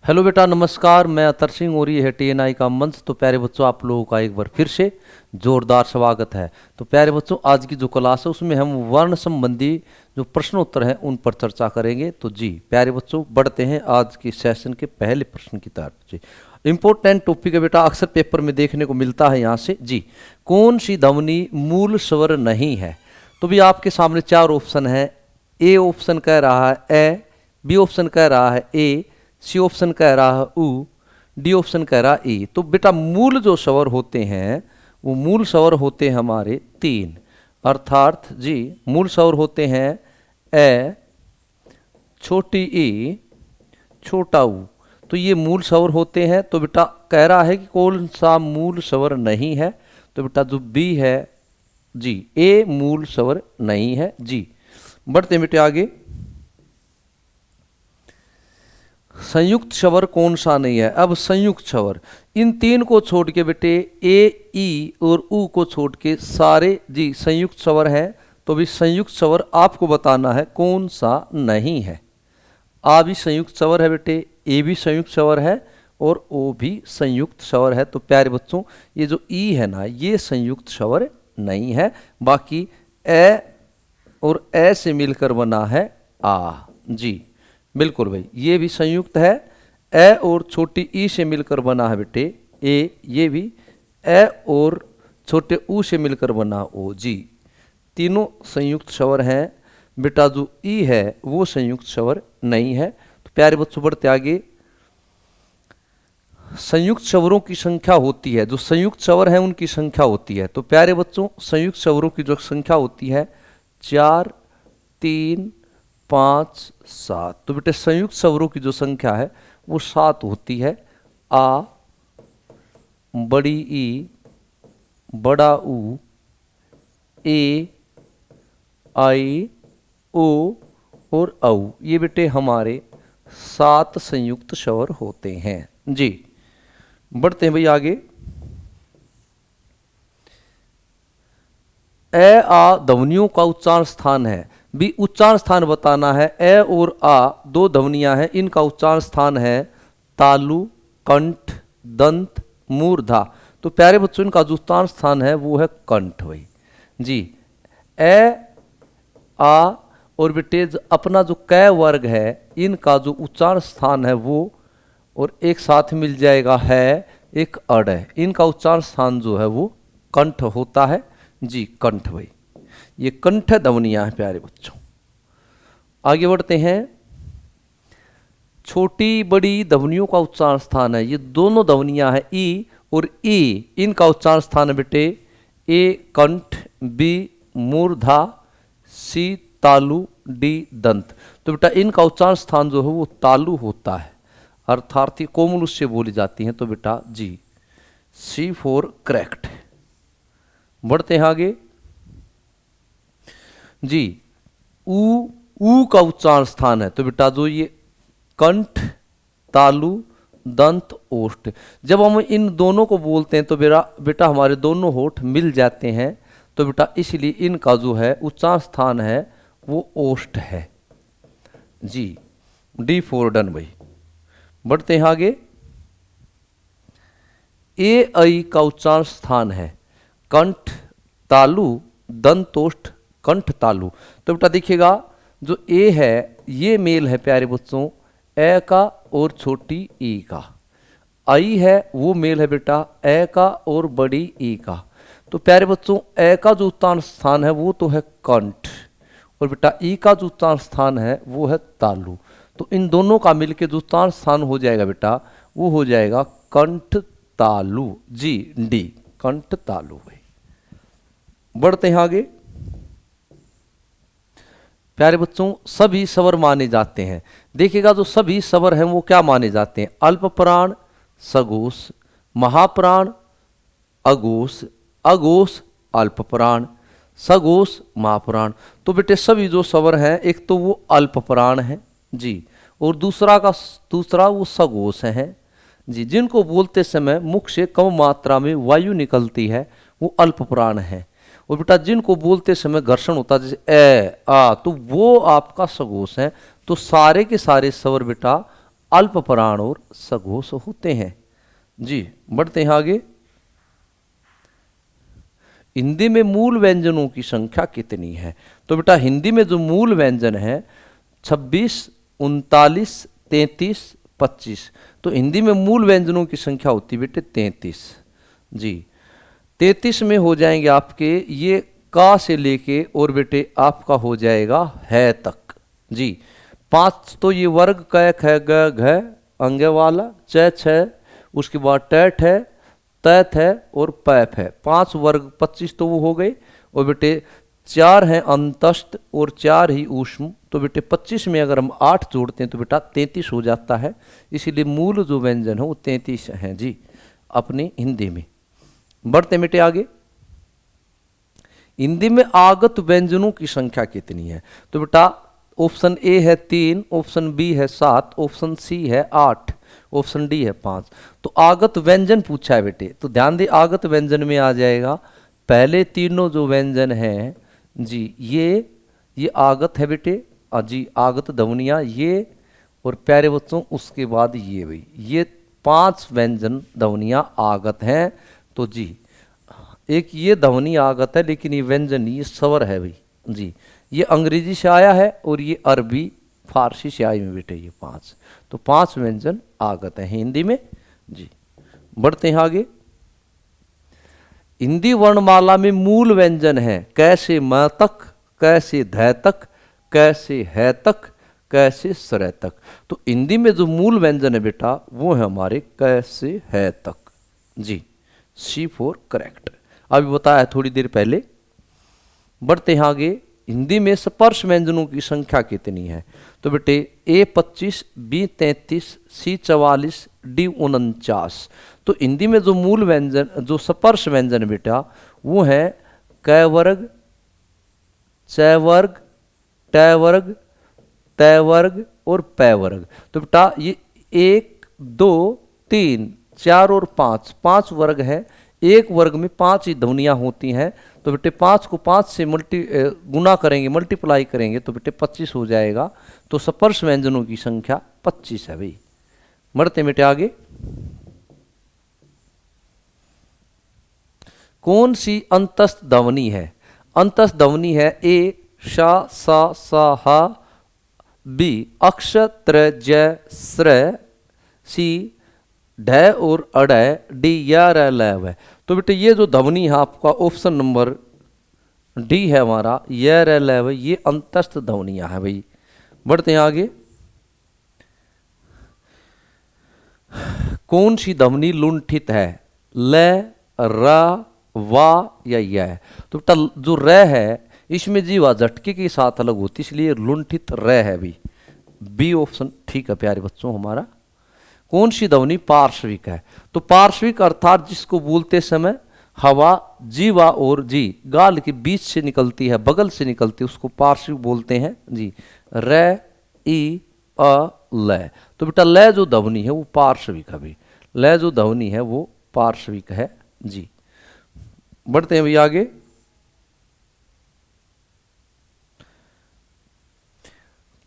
Hello बेटा, नमस्कार। मैं अतर सिंह और ये है TNI का मंच। तो प्यारे बच्चों, आप लोगों का एक बार फिर से जोरदार स्वागत है। तो प्यारे बच्चों, आज की जो क्लास है उसमें हम वर्ण संबंधी जो प्रश्न उत्तर हैं उन पर चर्चा करेंगे। तो जी प्यारे बच्चों, बढ़ते हैं आज के सेशन के पहले प्रश्न की तरफ। जी इंपॉर्टेंट टॉपिक है बेटा, अक्सर पेपर में देखने को मिलता है यहाँ से। जी कौन सी ध्वनि मूल स्वर नहीं है? तो भी आपके सामने चार ऑप्शन है। ए ऑप्शन कह रहा है ए, बी ऑप्शन कह रहा है ए, सी ऑप्शन कह रहा है उ, डी ऑप्शन कह रहा है ई। तो बेटा मूल जो स्वर होते हैं वो मूल स्वर होते हैं हमारे तीन, अर्थात जी मूल स्वर होते हैं ए, छोटी ई, छोटा ऊ। तो ये मूल स्वर होते हैं। तो बेटा कह रहा है कि कौन सा मूल स्वर नहीं है? तो बेटा जो बी है जी, ए मूल स्वर नहीं है। जी बढ़ते हैं बेटे आगे। संयुक्त स्वर कौन सा नहीं है? अब संयुक्त स्वर इन तीन को छोड़ के बेटे ए, ई और उ को छोड़ के सारे जी संयुक्त स्वर हैं। तो भी संयुक्त स्वर आपको बताना है कौन सा नहीं है। आ भी संयुक्त स्वर है बेटे, ए भी संयुक्त स्वर है और ओ भी संयुक्त स्वर है। तो प्यारे बच्चों, ये जो ई है ना, ये संयुक्त स्वर नहीं है। बाकी ए और ए से मिलकर बना है आ। जी बिल्कुल भाई, ये भी संयुक्त है। ए और छोटी ई से मिलकर बना है बेटे ए, ये भी ए और छोटे ऊ से मिलकर बना ओ। जी तीनों संयुक्त स्वर हैं बेटा। जो ई है वो संयुक्त स्वर नहीं है। तो प्यारे बच्चों बढ़ते आगे। संयुक्त स्वरों की संख्या होती है, जो संयुक्त स्वर हैं उनकी संख्या होती है। तो प्यारे बच्चों, संयुक्त स्वरों की जो संख्या होती है 4, 3, 5, 7। तो बेटे संयुक्त स्वरों की जो संख्या है वो 7 होती है। आ, बड़ी ई, बड़ा ऊ, ए, आई, ओ और औ। ये बेटे हमारे 7 संयुक्त स्वर होते हैं। जी बढ़ते हैं भाई आगे। ए आ ध्वनियों का उच्चारण स्थान है। भी उच्चारण स्थान बताना है। ए और आ दो ध्वनियां हैं, इनका उच्चारण स्थान है तालु, कंठ, दंत, मूर्धा। तो प्यारे बच्चों, इनका जो उच्चारण स्थान है वो है कंठ भाई। जी ए, आ और बेटे अपना जो कै वर्ग है इनका जो उच्चारण स्थान है वो और एक साथ मिल जाएगा है, एक अड़ है। इनका उच्चारण स्थान जो है वो कंठ होता है। जी कंठ भाई, ये कंठ ध्वनियां हैं प्यारे बच्चों। आगे बढ़ते हैं। छोटी बड़ी ध्वनियों का उच्चारण स्थान है, ये दोनों ध्वनियां हैं ई और ई, इनका उच्चारण स्थान है बेटे ए कंठ, बी मूर्धा, सी तालु, डी दंत। तो बेटा इनका उच्चारण स्थान जो है वो तालु होता है, अर्थात ये कोमल उससे बोली जाती हैं। तो बेटा जी सी फॉर करेक्ट। बढ़ते हैं आगे। जी ऊ का उच्चारण स्थान है। तो बेटा जो ये कंठ, तालु, दंत, ओष्ठ, जब हम इन दोनों को बोलते हैं तो बेटा हमारे दोनों होठ मिल जाते हैं। तो बेटा इसलिए इनका जो है उच्चारण स्थान है वो ओष्ठ है। जी डी फॉर डन भाई। बढ़ते हैं आगे। ए आई का उच्चारण स्थान है कंठ, तालु, दंतोष्ठ, कंठ, तालु। तो बेटा देखिएगा जो ए है ये मेल है प्यारे बच्चों ए का और छोटी ई का। आई है वो मेल है बेटा ए का और बड़ी ई का। तो प्यारे बच्चों ए का जो उच्चारण स्थान है वो तो है कंठ और बेटा ई का जो उच्चारण स्थान है वो है तालु। तो इन दोनों का मिलकर जो उच्चारण स्थान हो जाएगा बेटा वो हो जाएगा कंठ तालु। जी डी कंठ तालु भाई। बढ़ते हैं आगे। प्यारे बच्चों, सभी स्वर माने जाते हैं। देखिएगा जो सभी स्वर हैं वो क्या माने जाते हैं? अल्प प्राण, सघोष, महाप्राण, अघोष, अघोष, अल्प प्राण, सघोष, महाप्राण। तो बेटे सभी जो स्वर हैं एक तो वो अल्प प्राण है जी, और दूसरा वो सघोष है जी, जिनको बोलते समय मुख से कम मात्रा में वायु निकलती है वो अल्प प्राण है। और बेटा जिनको बोलते समय घर्षण होता है जैसे ए आ, तो वो आपका सघोष है। तो सारे के सारे स्वर बेटा अल्प प्राण और सघोष होते हैं। जी बढ़ते हैं आगे। हिंदी में मूल व्यंजनों की संख्या कितनी है? तो बेटा हिंदी में जो मूल व्यंजन है 26, 39, 33, 25। तो हिंदी में मूल व्यंजनों की संख्या होती है बेटे 33। जी 33 में हो जाएंगे आपके ये का से लेके और बेटे आपका हो जाएगा है तक। जी 5 तो ये वर्ग क ख ग घ अंगे वाला, च छ, उसके बाद टैट है, तैत है और पैप है। 5 वर्ग 25 तो वो हो गए। और बेटे 4 हैं अंतस्थ और 4 ही ऊष्म। तो बेटे 25 में अगर हम 8 जोड़ते हैं तो बेटा 33 हो जाता है। इसीलिए मूल जो व्यंजन है वो 33 हैं जी अपनी हिंदी में। बढ़ते बेटे आगे। हिंदी में आगत व्यंजनों की संख्या कितनी है? तो बेटा ऑप्शन ए है 3, ऑप्शन बी है 7, ऑप्शन सी है 8, ऑप्शन डी है 5। तो आगत व्यंजन पूछा है बेटे, तो ध्यान दे आगत व्यंजन में आ जाएगा पहले तीनों जो व्यंजन हैं जी ये आगत है बेटे। जी आगत ध्वनियाँ ये, और प्यारे बच्चों उसके बाद ये भाई ये 5 व्यंजन ध्वनियाँ आगत हैं। तो जी एक ये ध्वनि आगत है, लेकिन ये व्यंजन ये स्वर है भाई जी। ये अंग्रेजी से आया है और ये अरबी फारसी से आई में बेटे ये 5। तो 5 व्यंजन आगत है हिंदी में जी। बढ़ते हैं आगे। हिंदी वर्णमाला में मूल व्यंजन है कैसे म तक, कैसे ध तक, कैसे है तक, कैसे सर तक। तो हिंदी में जो मूल व्यंजन है बेटा वो है हमारे कैसे है तक जी। सी फॉर करेक्ट, अभी बताया थोड़ी देर पहले। बढ़ते हैं आगे। हिंदी में स्पर्श व्यंजनों की संख्या कितनी है? तो बेटे ए 25, बी 33, सी 44, डी 49। तो हिंदी में जो मूल व्यंजन जो स्पर्श व्यंजन बेटा वो है क वर्ग, च वर्ग, ट वर्ग, त वर्ग और प वर्ग। तो बेटा ये 1, 2, 3, 4 और 5 5 वर्ग है। एक वर्ग में 5 ही ध्वनियाँ होती हैं। तो बेटे 5 को 5 से गुना करेंगे, मल्टीप्लाई करेंगे तो बेटे 25 हो जाएगा। तो स्पर्श व्यंजनों की संख्या 25 है भाई। बढ़ते बेटे आगे। कौन सी अंतस्थ ध्वनि है? अंतस्थ ध्वनि है ए शा सा सा हा, बी अक्ष त्र ज स्र, सी ढ और अड़, डी या र ल व। तो बेटे ये जो ध्वनि है आपका ऑप्शन नंबर डी है हमारा य र ल व, ये अंतस्थ ध्वनियां है भाई। बढ़ते हैं आगे। कौन सी ध्वनि लुंठित है? ल, र, वा या य। तो बेटा जो र है इसमें जीवा झटके के साथ अलग होती, इसलिए लुंठित र है भाई। बी ऑप्शन ठीक है प्यारे बच्चों हमारा। कौन सी ध्वनि पार्श्विक है? तो पार्श्विक अर्थात जिसको बोलते समय हवा जीवा और जी गाल के बीच से निकलती है, बगल से निकलती है, उसको पार्श्विक बोलते हैं जी। र, ई, अ, ल। तो बेटा ल जो ध्वनि है वो पार्श्विक है भाई। ल जो ध्वनि है वो पार्श्विक है जी। बढ़ते हैं भैया आगे।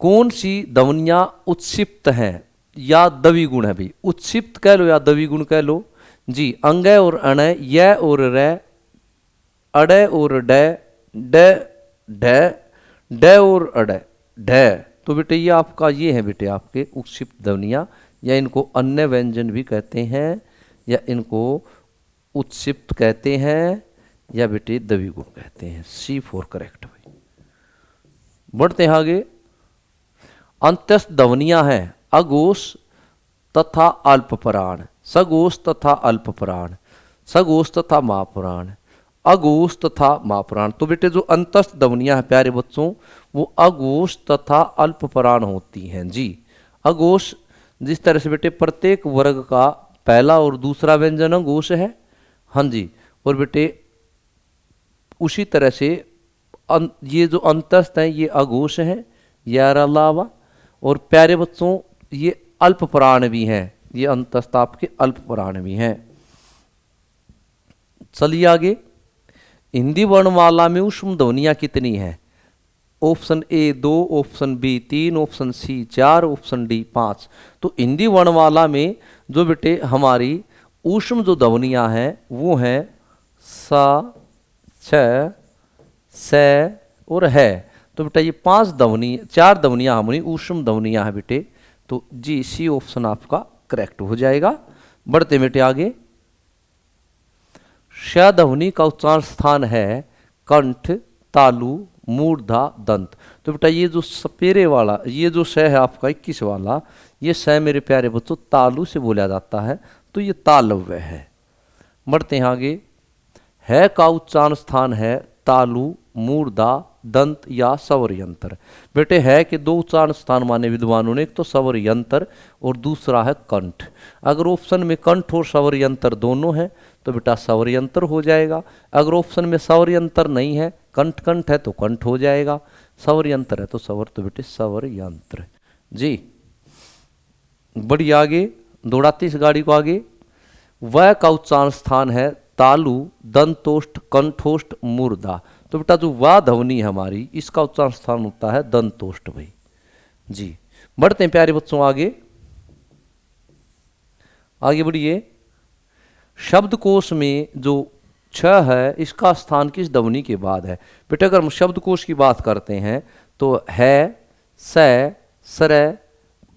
कौन सी ध्वनियां उत्क्षिप्त हैं या द्विगुण है भाई? उत्क्षिप्त कह लो या द्विगुण कह लो जी। अंगय और अणय, य और र, अड़य और ड, ड ढ, ड और अड़, ढ। तो बेटे ये आपका ये है बेटे आपके उत्क्षिप्त ध्वनियां, या इनको अन्य व्यंजन भी कहते हैं, या इनको उत्क्षिप्त कहते हैं, या बेटे द्विगुण कहते हैं। सी फॉर करेक्ट भाई। बढ़ते हैं आगे। अंत्यस्थ ध्वनियां हैं अघोष तथा अल्पप्राण, सघोष तथा अल्पप्राण, सघोष तथा महाप्राण, अघोष तथा महाप्राण। तो बेटे जो अंतस्थ ध्वनियां हैं प्यारे बच्चों वो अघोष तथा अल्पप्राण होती हैं जी। अघोष जिस तरह से बेटे प्रत्येक वर्ग का पहला और दूसरा व्यंजन अघोष है, हाँ जी। और बेटे उसी तरह से ये जो अंतस्थ हैं ये अघोष हैं यार अलावा। और प्यारे बच्चों ये अल्प प्राण भी हैं, ये अंतस्थ आपके अल्प प्राण भी हैं। चलिए आगे। हिंदी वर्णमाला में ऊष्म ध्वनियां कितनी हैं? Option A 2, option B 3, option C 4, option D 5। तो हिंदी वर्णमाला में जो बेटे हमारी ऊष्म जो ध्वनियाँ हैं वो हैं सा, छ, से और है। तो बेटा ये 5 ध्वनि 4 ध्वनियाँ हमारी ऊष्म ध्वनियाँ हैं बेटे। तो जी सी ऑप्शन आपका करेक्ट हो जाएगा। बढ़ते बेटे आगे। श ध्वनि का उच्चारण स्थान है कंठ, तालु, मूर्धा, दंत। तो बेटा ये जो सपेरे वाला ये जो श है आपका 21 वाला, ये श मेरे प्यारे बच्चों तालु से बोला जाता है, तो ये तालव्य है। बढ़ते हैं आगे। है का उच्चारण स्थान है तालु, मूर्धा, दंत या स्वर यंत्र। बेटे है के 2 उच्चारण स्थान माने विद्वानों ने, एक तो स्वर यंत्र और दूसरा है कंठ। अगर ऑप्शन में कंठ और स्वर यंत्र दोनों है तो बेटा स्वर यंत्र हो जाएगा। अगर ऑप्शन में स्वर यंत्र नहीं है, कंठ कंठ है तो कंठ हो जाएगा, स्वर यंत्र है तो स्वर, तो बेटे स्वर यंत्र जी। बड़ी आगे दौड़ाती इस गाड़ी को आगे। वह का उच्चारण स्थान है तालु, दंतोष्ठ, कंठोष्ठ, मूर्धा। तो बेटा जो वाह ध्वनि है हमारी, इसका उच्चारण स्थान होता है दंतोष्ठ भाई जी। बढ़ते हैं प्यारे बच्चों आगे। आगे बढ़िए। शब्दकोश में जो छ है इसका स्थान किस ध्वनि के बाद है? बेटा अगर हम शब्दकोश की बात करते हैं तो है, से, सरे,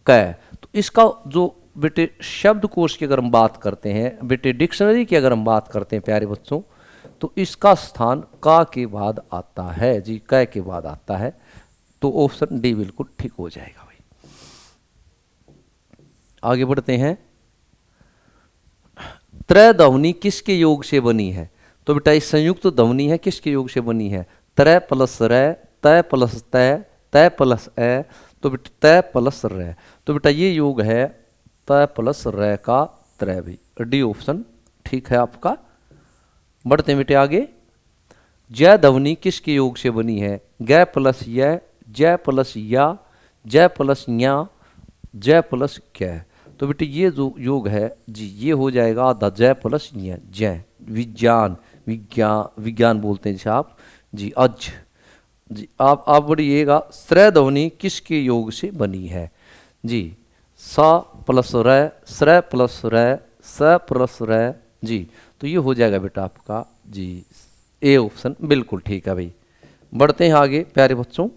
कै। तो इसका जो बेटे शब्दकोश की अगर हम बात करते हैं, बेटे डिक्शनरी की अगर हम बात करते हैं प्यारे बच्चों, तो इसका स्थान का के बाद आता है जी, कै के बाद आता है। तो ऑप्शन डी बिल्कुल ठीक हो जाएगा भाई। आगे बढ़ते हैं। त्रय ध्वनि किसके योग से बनी है? तो बेटा इस संयुक्त ध्वनि है, किसके योग से बनी है? त्रय प्लस रै, तय प्लस तय, तय प्लस ए, तो बेटा तय प्लस रै। तो बेटा ये योग है तय प्लस रै का त्रय भी। डी ऑप्शन ठीक है आपका। बढ़ते हैं बेटे आगे। जय ध्वनि किसके योग से बनी है? ग प्लस य, जय प्लस या, जय प्लस न्या, जय प्लस कै। तो बेटे ये जो योग है जी ये हो जाएगा आधा जय प्लस न्या, जय। विज्ञान विज्ञान बोलते हैं जिसे आप जी। अज जी आप बढ़िएगा। श्रय ध्वनि किसके योग से बनी है जी? सा प्लस रै, श्रय प्लस रै, स प्लस रै जी। तो ये हो जाएगा बेटा आपका जी ए ऑप्शन बिल्कुल ठीक है भाई। बढ़ते हैं आगे प्यारे बच्चों।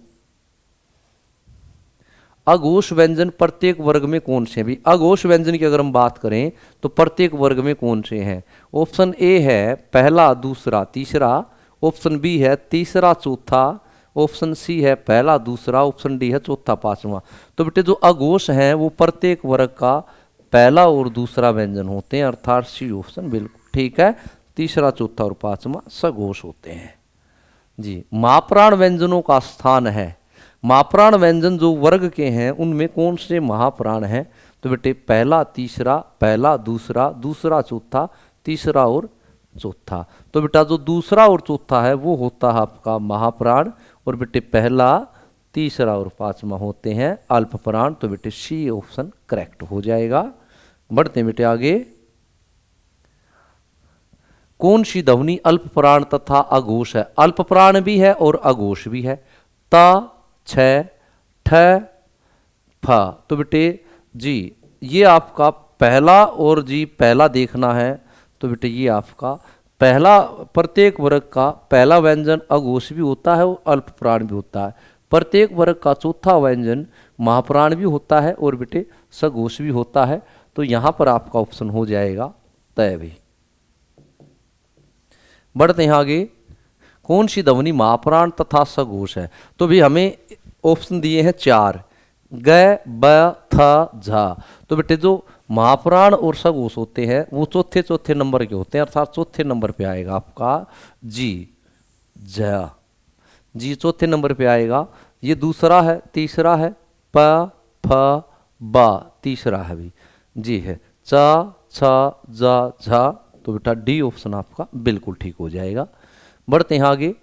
अघोष व्यंजन प्रत्येक वर्ग में कौन से हैं भी? अघोष व्यंजन की अगर हम बात करें तो प्रत्येक वर्ग में कौन से हैं? ऑप्शन ए है पहला, दूसरा, तीसरा। ऑप्शन बी है तीसरा, चौथा। ऑप्शन सी है पहला, दूसरा। ऑप्शन डी है चौथा, पांचवा। तो बेटे जो अघोष हैं वो प्रत्येक वर्ग का पहला और दूसरा व्यंजन होते हैं, अर्थात सी ऑप्शन बिल्कुल ठीक है। तीसरा, चौथा और पांचवा सघोष होते हैं जी। महाप्राण व्यंजनों का स्थान है। महाप्राण व्यंजन जो वर्ग के हैं उनमें कौन से महाप्राण हैं? तो बेटे पहला, तीसरा, पहला, दूसरा, दूसरा, चौथा, तीसरा और चौथा। तो बेटा जो दूसरा और चौथा है वो होता है आपका महाप्राण, और बेटे पहला, तीसरा और पांचवा होते हैं अल्प प्राण। तो बेटे सी ऑप्शन करेक्ट हो जाएगा। बढ़ते हैं बेटे आगे। कौन सी ध्वनि अल्प प्राण तथा अघोष है? अल्प प्राण भी है और अघोष भी है। ता, छ, ठ, फ। तो बेटे जी ये आपका पहला और जी पहला देखना है तो बेटे ये आपका पहला, प्रत्येक वर्ग का पहला व्यंजन अघोष भी होता है और अल्प प्राण भी होता है। प्रत्येक वर्ग का चौथा व्यंजन महाप्राण भी होता है और बेटे सघोष भी होता है। तो यहां पर आपका ऑप्शन हो जाएगा तय भी। बढ़ते हैं आगे। कौन सी ध्वनि महाप्राण तथा सघोष है? तो भी हमें ऑप्शन दिए हैं 4, ग, ब, थ, झ। तो बेटे जो महाप्राण और सघोष होते हैं वो चौथे नंबर के होते हैं, अर्थात चौथे नंबर पे आएगा आपका जी, झ जी चौथे नंबर पे आएगा। ये दूसरा है, तीसरा है, प, फ, ब तीसरा है भी जी है, च, छ, ज, झ। तो बेटा डी ऑप्शन आपका बिल्कुल ठीक हो जाएगा। बढ़ते हैं आगे।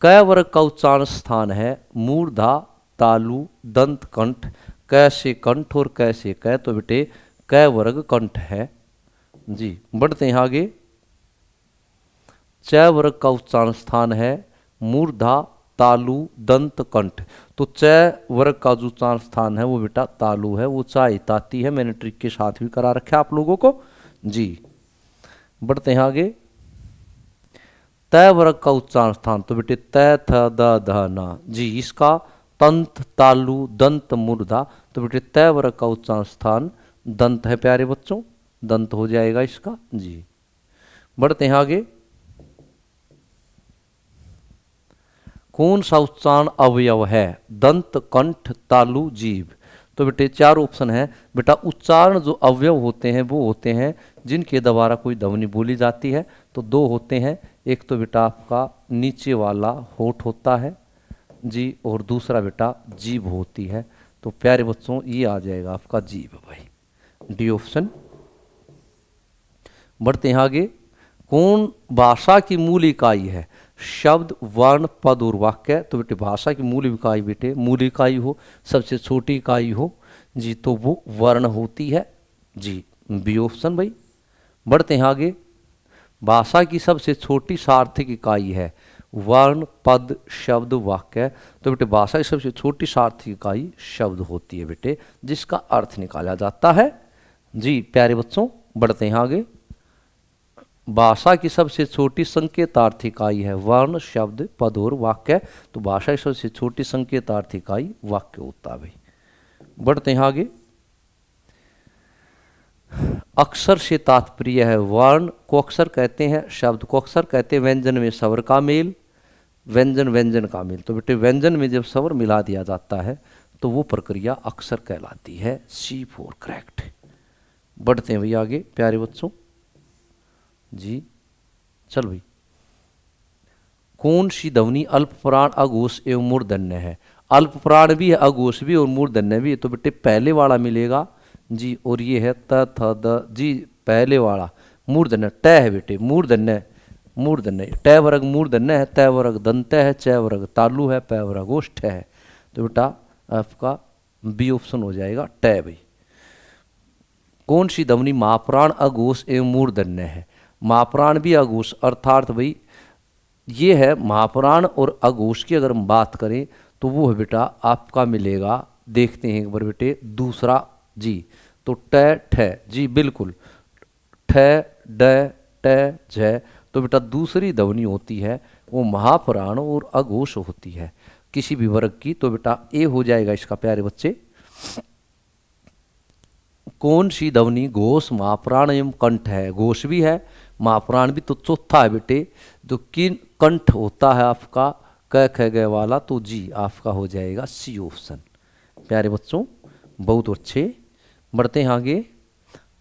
क वर्ग का उच्चारण स्थान है मूर्धा, तालु, दंत, कंठ। कैसे कंठ और कैसे कै? तो बेटे क वर्ग कंठ है जी। बढ़ते हैं आगे। च वर्ग का उच्चारण स्थान है मूर्धा, तालु दंत कंठ। तो च वर्ग का जो उच्चारण स्थान है वो बेटा तालु है, वो चाय ताती है। मैंने ट्रिक के साथ भी करा रखा आप लोगों को जी। बढ़ते हैं आगे। तय वर्ग का उच्चारण स्थान, तो बेटे तय थ द ध न जी, इसका तंत तालु दंत मूर्धा। तो बेटे तय वर्ग का उच्चारण स्थान दंत है प्यारे बच्चों, दंत हो जाएगा इसका जी। बढ़ते हैं आगे। कौन सा उच्चारण अवयव है दंत कंठ तालु जीभ। तो बेटे चार ऑप्शन है बेटा। उच्चारण जो अवयव होते हैं वो होते हैं जिनके द्वारा कोई ध्वनि बोली जाती है। तो दो होते हैं, एक तो बेटा आपका नीचे वाला होठ होता है जी, और दूसरा बेटा जीभ होती है। तो प्यारे बच्चों ये आ जाएगा आपका जीभ भाई, डी ऑप्शन। बढ़ते हैं आगे। कौन भाषा की मूल इकाई है शब्द वर्ण पद और वाक्य। तो बेटे भाषा की मूल इकाई बेटे, मूल इकाई हो सबसे छोटी इकाई हो जी, तो वो वर्ण होती है जी, बी ऑप्शन भाई। बढ़ते हैं आगे। भाषा की सबसे छोटी सार्थक इकाई है वर्ण पद शब्द वाक्य। तो बेटे भाषा की सबसे छोटी सार्थक इकाई शब्द होती है बेटे, जिसका अर्थ निकाला जाता है जी प्यारे बच्चों। बढ़ते हैं आगे। भाषा की सबसे छोटी संकेतार्थ इकाई है वर्ण शब्द पद और वाक्य। तो भाषा की सबसे छोटी संकेतार्थ इकाई वाक्य होता है भाई। बढ़ते हैं आगे। अक्षर से तात्पर्य है वर्ण को अक्षर कहते हैं, शब्द को अक्षर कहते हैं, व्यंजन में स्वर का मेल, व्यंजन व्यंजन का मेल। तो बेटे व्यंजन में जब स्वर मिला दिया जाता है तो वो प्रक्रिया अक्षर कहलाती है, सी फॉर करेक्ट। बढ़ते हैं भाई आगे प्यारे बच्चों जी। चल भाई। कौन सी ध्वनि अल्प प्राण अघोष एवं मूर्धन्य है। अल्प प्राण भी है अघोष भी और मूर्धन्य भी है। तो बेटे पहले वाला मिलेगा जी, और ये है त थ द जी, पहले वाला मूर्धन्य ट है बेटे, मूर्धन्य मूर्धन्य ट वर्ग मूर्धन्य है, तय वर्ग दंत है, च वर्ग तालु है, पै वर्ग ओष्ठ है। तो बेटा आपका बी ऑप्शन हो जाएगा ट भाई। कौन सी ध्वनि महाप्राण अघोष एवं मूर्धन्य है। महाप्राण भी अघोष, अर्थात भाई ये है महाप्राण और अघोष की अगर हम बात करें तो वो है बेटा आपका मिलेगा, देखते हैं एक बार बेटे दूसरा जी। तो ट ठ जी बिल्कुल, ठ ड ट झ। तो बेटा दूसरी ध्वनि होती है वो महाप्राण और अघोष होती है किसी भी वर्ग की। तो बेटा ए हो जाएगा इसका प्यारे बच्चे। कौन सी ध्वनि घोष महाप्राण एवं कंठ है। घोष भी है महाप्राण भी, तो चौथा है बेटे जो किन कंठ होता है आपका क ख ग वाला, तो जी आपका हो जाएगा सी ऑप्शन प्यारे बच्चों, बहुत अच्छे। बढ़ते हैं आगे।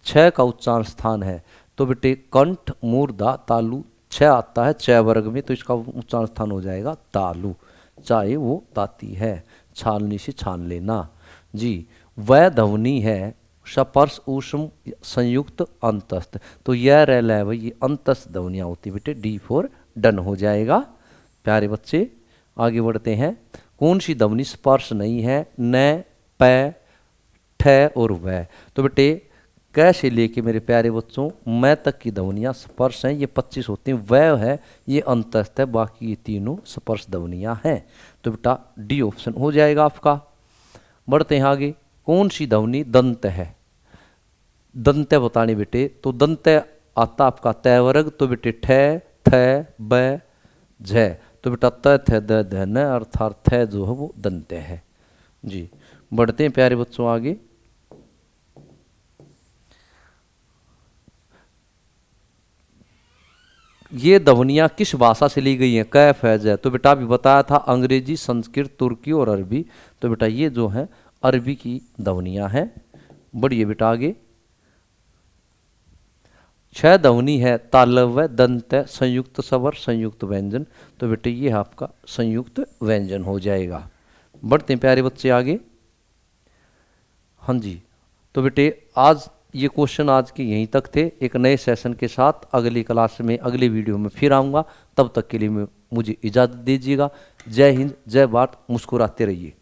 छ का उच्चारण स्थान है तो बेटे कंठ मूर्धा तालु, छ आता है छ वर्ग में, तो इसका उच्चारण स्थान हो जाएगा तालु, चाहे वो ताती है, छालनी से छान लेना जी। वह ध्वनि है स्पर्श ऊष्म संयुक्त अंतस्थ। तो यह रह है भाई, ये अंतस्थ ध्वनियाँ होती बेटे, डी फॉर डन हो जाएगा प्यारे बच्चे। आगे बढ़ते हैं। कौन सी ध्वनि स्पर्श नहीं है न प ठ और वह। तो बेटे क से लेके मेरे प्यारे बच्चों मैं तक की ध्वनियाँ स्पर्श हैं, ये 25 होती हैं। वह है ये अंतस्थ है, बाकी ये तीनों स्पर्श ध्वनियाँ हैं। तो बेटा डी ऑप्शन हो जाएगा आपका। बढ़ते हैं आगे। कौन सी ध्वनि दंत है। दंत बताने बेटे, तो दंत आता आपका तय वर्ग, तो बेटे ठ थ ब झ। तो बेटा त थ द ध न, अर्थात थ जो है वो दंत है जी। बढ़ते हैं प्यारे बच्चों आगे। ये ध्वनियाँ किस भाषा से ली गई हैं क फ ज। तो बेटा अभी बताया था अंग्रेजी संस्कृत तुर्की और अरबी। तो बेटा ये जो है अरबी की ध्वनियाँ हैं। बढ़िए बेटा आगे। छह ध्वनि है तालव्य दंत संयुक्त स्वर संयुक्त व्यंजन। तो बेटे ये आपका संयुक्त व्यंजन हो जाएगा। बढ़ते हैं प्यारे बच्चे आगे। हाँ जी, तो बेटे आज ये क्वेश्चन आज के यहीं तक थे। एक नए सेशन के साथ अगली क्लास में अगले वीडियो में फिर आऊँगा। तब तक के लिए मुझे इजाज़त दीजिएगा। जय हिंद, जय भारत, मुस्कुराते रहिए।